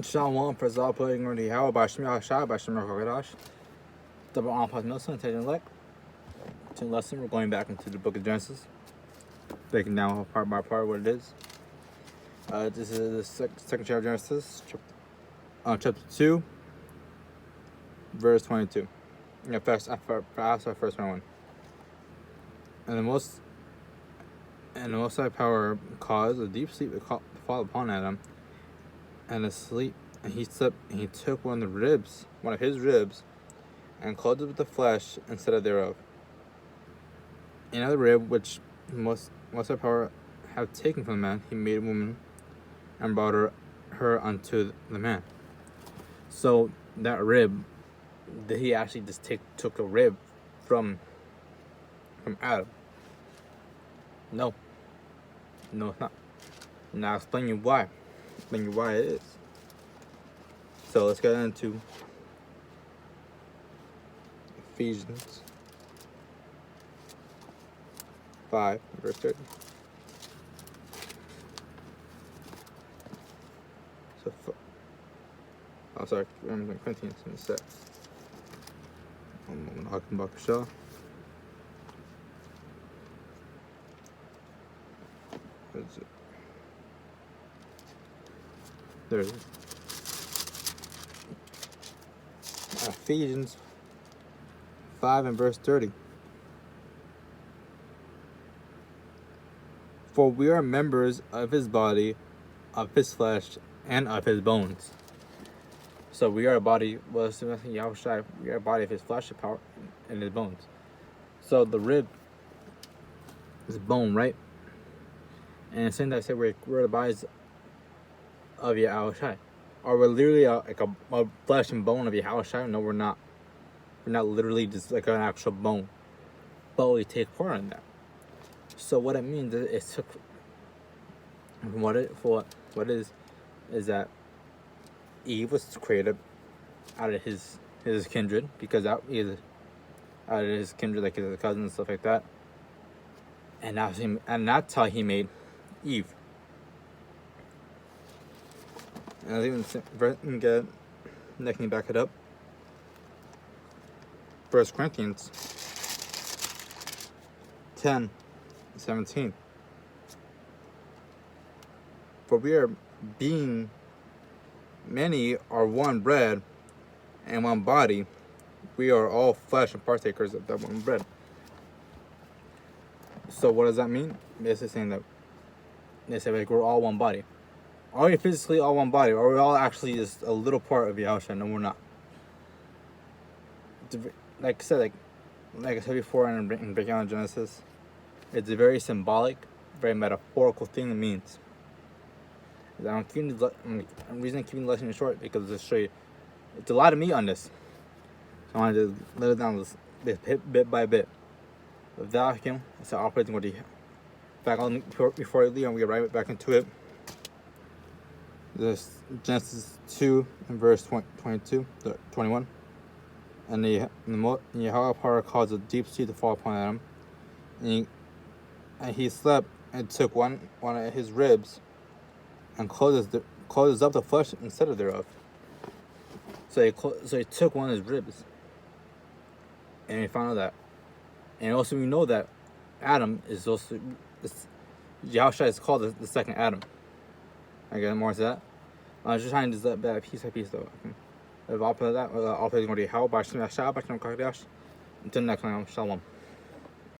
Shalom, first of all, putting on the how by Shemir Hashai by Shemir Hagadash. Double on Paz Milson, taking like. To lesson, we're going back into the book of Genesis. Breaking down part by part what it is. This is the second chapter of Genesis, chapter 2, verse 22. Yeah, first 21. And the most high power caused a deep sleep to fall upon Adam, and asleep, and he slept, and he took one of his ribs, and clothed it with the flesh instead of thereof. Another rib which most high power have taken from the man, he made a woman, and brought her unto the man. So that rib, did he actually just took a rib from Adam? No, it's not. Now I'll explain you why. Explain you why it is. So let's get into Ephesians 5, verse 30. Corinthians in a sec. I'm talking about Shaw. Where is it? There it is. Ephesians 5 and verse 30. For we are members of his body, of his flesh, and of his bones. So we are a body, we are a body of his flesh, power, and his bones. So the rib is bone, right? And it's saying that I said we're the bodies of Yahushai. Or we're literally like a flesh and bone of Yahushai? No, we're not. We're not literally just like an actual bone. But we take part in that. So what it means is is that Eve was created out of his kindred, because out of his kindred, like his cousin and stuff like that. And that's how he made Eve. And I'll even back it up. 1 Corinthians 10:17. For we are being many are one bread and one body, we are all flesh and partakers of that one bread. So what does that mean? Basically saying that they say like we're all one body. Are we physically all one body, or are we all actually just a little part of Yahushua? No, we're not. Like I said before in breaking down Genesis, it's a very symbolic, very metaphorical thing it means. The reason I'm keeping the lesson short because to show you, it's a lot of meat on this. So I wanted to let it down bit by bit. Without him, it's operating what he. Back on before I leave, and we get right back into it. This Genesis 2 and verse 21. And the Yahweh power caused a deep sleep to fall upon Adam, and he slept and took one of his ribs, and clothed up the flesh instead of thereof. So he took one of his ribs, and we found out that, and also we know that Adam is also Yahushua is called the second Adam. I get more to that. I was just trying to do that piece by piece though. If I'll play that, I'll play the how by Shem Until next time, Shalom.